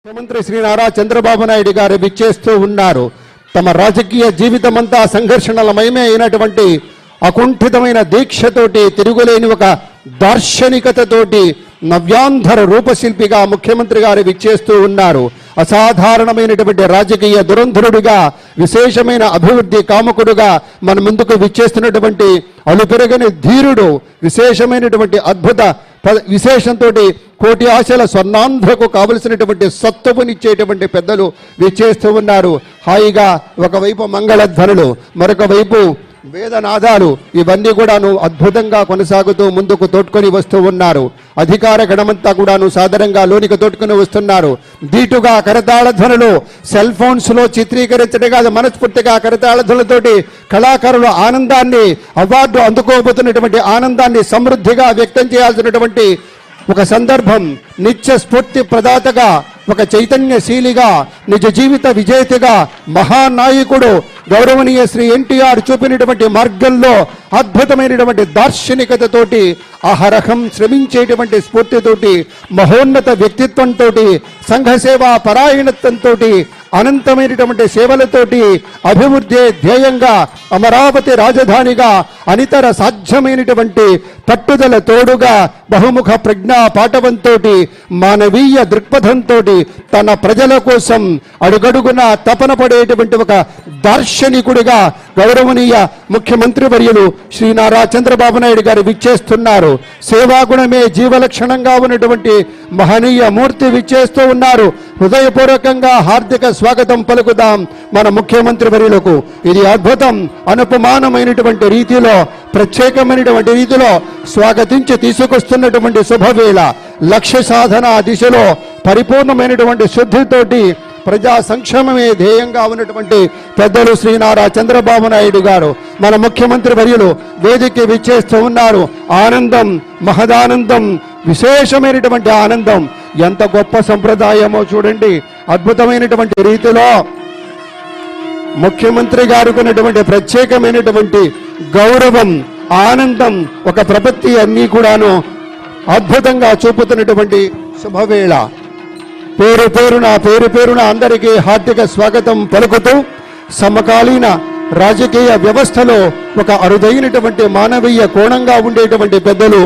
ముఖ్యమంత్రి శ్రీ నారా చంద్రబాబు నాయుడు గారు విచ్చేస్తూ ఉన్నారు. తమ రాజకీయ జీవితమంతా సంఘర్షణలమయమే అయినటువంటి అకుంఠితమైన దీక్షతోటి, తిరుగులేని ఒక దార్శనికతతోటి నవ్యాంధ్ర రూపశిల్పిగా ముఖ్యమంత్రి గారు విచ్చేస్తూ ఉన్నారు. అసాధారణమైనటువంటి రాజకీయ దురంధరుడిగా, విశేషమైన అభివృద్ధి కాముకుడుగా మన ముందుకు విచ్చేస్తున్నటువంటి అలుపెరగని ధీరుడు, విశేషమైనటువంటి అద్భుత విశేషంతో కోటి ఆశల స్వర్ణాంధ్రకు కావలసినటువంటి సత్తువనిచ్చేటువంటి పెద్దలు విచ్చేస్తూ ఉన్నారు. హాయిగా ఒకవైపు మంగళధ్వనులు, మరొక వైపు వేదనాదాలు, ఇవన్నీ కూడాను అద్భుతంగా కొనసాగుతూ ముందుకు తోడ్కొని వస్తూ ఉన్నారు. అధికార గణమంతా కూడాను సాధారణంగా లోనికి తోడ్కొని వస్తున్నారు. దీటుగా కరతాళ ధ్వనులు, సెల్ ఫోన్స్ లో చిత్రీకరించడం కాదు, మనస్ఫూర్తిగా కరతాళ ధ్వనులతోటి కళాకారుల ఆనందాన్ని, అవార్డు అందుకోబోతున్నటువంటి ఆనందాన్ని సమృద్ధిగా వ్యక్తం చేయాల్సినటువంటి ఒక సందర్భం. నిత్య స్ఫూర్తి ప్రదాతగా, ఒక చైతన్యశీలిగా, నిజ జీవిత విజేతగా, మహానాయకుడు గౌరవనీయ శ్రీ ఎన్టీఆర్ చూపినటువంటి మార్గంలో అద్భుతమైనటువంటి దార్శనికతతోటి, అహరహం శ్రమించేటువంటి స్ఫూర్తితోటి, మహోన్నత వ్యక్తిత్వంతో, సంఘసేవా పరాయణత్వంతో, అనంతమైనటువంటి సేవలతోటి, అభివృద్ధి ధ్యేయంగా, అమరావతి రాజధానిగా, అనితర సాధ్యమైనటువంటి పట్టుదల తోడుగా, బహుముఖ ప్రజ్ఞా పాటవంతో, మానవీయ దృక్పథంతో, తన ప్రజల కోసం అడుగడుగున తపన పడేటువంటి ఒక దార్శనికుడిగా గౌరవనీయ ముఖ్యమంత్రి వర్యులు శ్రీ నారా చంద్రబాబు నాయుడు గారు విచ్చేస్తున్నారు. సేవాగుణమే జీవలక్షణంగా ఉన్నటువంటి మహనీయ మూర్తి విచ్చేస్తూ ఉన్నారు. హృదయపూర్వకంగా హార్దిక స్వాగతం పలుకుదాం మన ముఖ్యమంత్రి వర్యులకు. ఇది అద్భుతం, అనుపమానమైనటువంటి రీతిలో, ప్రత్యేకమైనటువంటి రీతిలో స్వాగతించి తీసుకొస్తున్నటువంటి శుభవేళ. లక్ష్య సాధన దిశలో పరిపూర్ణమైనటువంటి శుద్ధితోటి ప్రజా సంక్షేమమే ధ్యేయంగా ఉన్నటువంటి పెద్దలు శ్రీ నారా చంద్రబాబు నాయుడు గారు, మన ముఖ్యమంత్రి వర్యులు వేదికకి విచ్చేస్తూ ఉన్నారు. ఆనందం, మహదానందం, విశేషమైనటువంటి ఆనందం. ఎంత గొప్ప సంప్రదాయమో చూడండి. అద్భుతమైనటువంటి రీతిలో ముఖ్యమంత్రి గారికి ఉన్నటువంటి ప్రత్యేకమైనటువంటి గౌరవం, ఆనందం, ఒక ప్రపత్తి అన్నీ కూడాను అద్భుతంగా చూపుతున్నటువంటి శుభవేళ. పేరు పేరున అందరికీ హార్దిక స్వాగతం పలుకుతూ, సమకాలీన రాజకీయ వ్యవస్థలో ఒక అరుదైనటువంటి మానవీయ కోణంగా ఉండేటువంటి పెద్దలు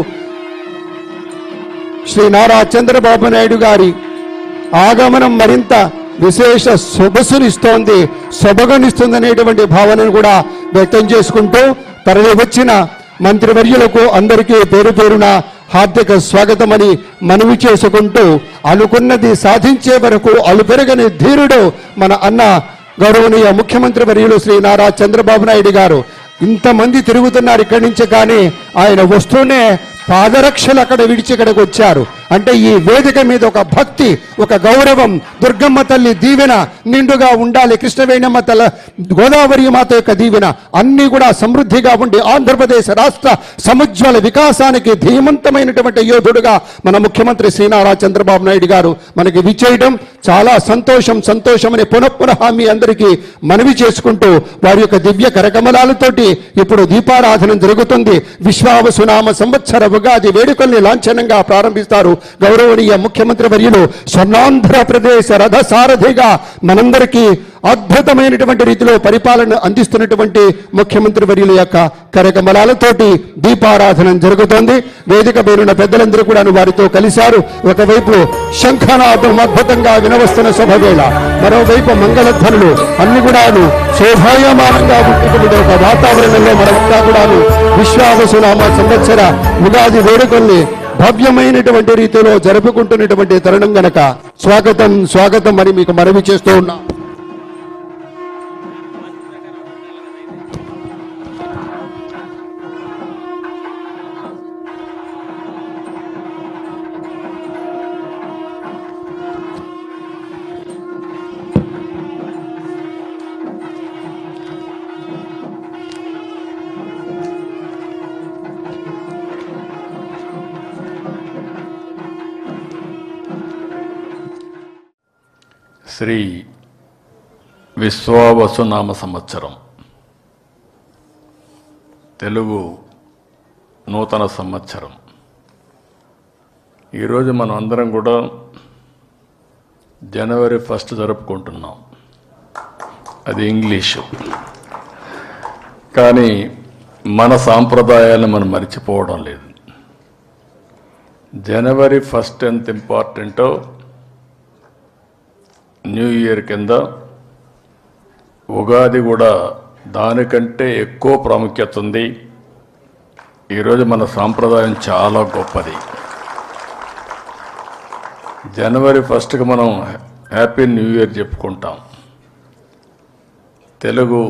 శ్రీ నారా చంద్రబాబు నాయుడు గారి ఆగమనం మరింత విశేష సొగసునిస్తోంది, సొబగనిస్తుందనేటువంటి భావనను కూడా వ్యక్తం చేసుకుంటూ, తరలి వచ్చిన మంత్రివర్యులకు అందరికీ పేరున హార్దిక స్వాగతమని మనవి చేసుకుంటూ, అనుకున్నది సాధించే వరకు అలుపెరగని ధీరుడు మన అన్న గౌరవనీయ ముఖ్యమంత్రి వర్యులు శ్రీ నారా చంద్రబాబు నాయుడు గారు. ఇంతమంది తిరుగుతున్నారు ఇక్కడి నుంచి, కానీ ఆయన వస్తూనే పాదరక్షలు అక్కడ విడిచి ఇక్కడికి వచ్చారు. అంటే ఈ వేదిక మీద ఒక భక్తి, ఒక గౌరవం, దుర్గమ్మ తల్లి దీవెన నిండుగా ఉండాలి, కృష్ణవేణమ్మ తల, గోదావరి మాత యొక్క దీవెన అన్నీ కూడా సమృద్ధిగా ఉండి ఆంధ్రప్రదేశ్ రాష్ట్ర సముజ్వల వికాసానికి ధీమంతమైనటువంటి యోధుడుగా మన ముఖ్యమంత్రి శ్రీ నారా చంద్రబాబు నాయుడు గారు మనకి విచ్చేయడం చాలా సంతోషమని పునః మీ అందరికీ మనవి చేసుకుంటూ, వారి యొక్క దివ్య కరకమలాలతోటి ఇప్పుడు దీపారాధన జరుగుతుంది. విశ్వావసునామ సంవత్సర ఉగాది వేడుకల్ని లాంఛనంగా ప్రారంభిస్తారు గౌరవనీయ ముఖ్యమంత్రి వర్యులు. స్వర్ణాంధ్రప్రదేశ్ రథసారథిగా మనందరికీ అద్భుతమైనటువంటి రీతిలో పరిపాలన అందిస్తున్నటువంటి ముఖ్యమంత్రి వర్యుల యొక్క కరకమలాలతోటి దీపారాధన జరుగుతోంది. వేదిక పేరున్న పెద్దలందరూ కూడా వారితో కలిశారు. ఒకవైపు శంఖనాదం అద్భుతంగా వినవస్తున్న శుభవేళ, మరోవైపు మంగళధ్వనులు, అన్ని కూడాను శోభాయమానంగా ఉన్నటువంటి ఒక వాతావరణంలో మనమంతా కూడాను విశ్వావసునామ సంవత్సర ఉగాది వేడుకల్ని భవ్యమైనటువంటి రీతిలో జరుపుకుంటున్నటువంటి తరుణం గనక స్వాగతం అని మీకు మనవి చేస్తూ ఉన్నా. శ్రీ విశ్వావసునామ సంవత్సరం, తెలుగు నూతన సంవత్సరం. ఈరోజు మనం అందరం కూడా జనవరి 1 జరుపుకుంటున్నాం. అది ఇంగ్లీషు. కానీ మన సాంప్రదాయాలను మనం మర్చిపోవడం లేదు. జనవరి 1 ఎంత ఇంపార్టెంటో న్యూ ఇయర్ కింద ఉగాది కూడా దానికంటే ఎక్కువ ప్రాముఖ్యత ఉంది. ఈరోజు మన సాంప్రదాయం చాలా గొప్పది. జనవరి 1కి మనం హ్యాపీ న్యూ ఇయర్ చెప్పుకుంటాం. తెలుగు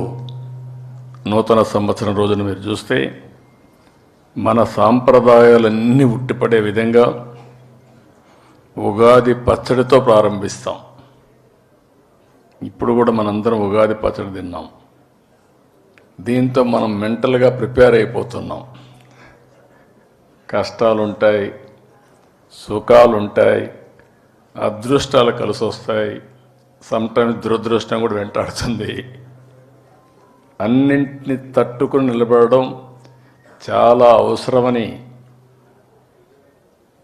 నూతన సంవత్సరం రోజున మీరు చూస్తే మన సాంప్రదాయాలన్నీ ఉట్టిపడే విధంగా ఉగాది పచ్చడితో ప్రారంభిస్తాం. ఇప్పుడు కూడా మనందరం ఉగాది పచ్చడి తిన్నాం. దీంతో మనం మెంటల్గా ప్రిపేర్ అయిపోతున్నాం. కష్టాలుంటాయి, సుఖాలుంటాయి, అదృష్టాలు కలిసి వస్తాయి, సమ్టైమ్స్ దురదృష్టం కూడా వెంటాడుతుంది. అన్నింటినీ తట్టుకుని నిలబడడం చాలా అవసరమని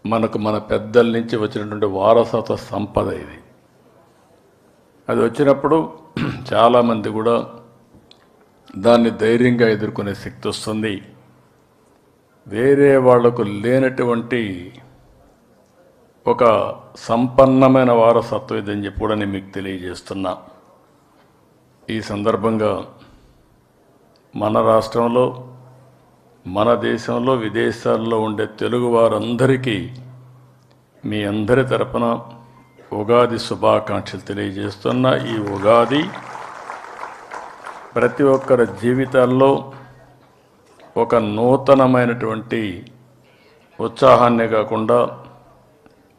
మనకు మన పెద్దల నుంచి వచ్చినటువంటి వారసత్వ సంపద ఇది. అది వచ్చినప్పుడు చాలామంది కూడా దాన్ని ధైర్యంగా ఎదుర్కొనే శక్తి వస్తుంది. వేరే వాళ్లకు లేనటువంటి ఒక సంపన్నమైన వారసత్వం ఇదని చెప్పి కూడా నేను మీకు తెలియజేస్తున్నా. ఈ సందర్భంగా మన రాష్ట్రంలో, మన దేశంలో, విదేశాల్లో ఉండే తెలుగు వారందరికీ మీ అందరి తరపున ఉగాది శుభాకాంక్షలు తెలియజేస్తున్నా. ఈ ఉగాది ప్రతి ఒక్కరి జీవితాల్లో ఒక నూతనమైనటువంటి ఉత్సాహాన్ని కాకుండా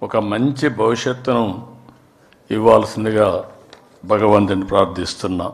ఒక మంచి భవిష్యత్తును ఇవ్వాల్సిందిగా భగవంతుని ప్రార్థిస్తున్నా.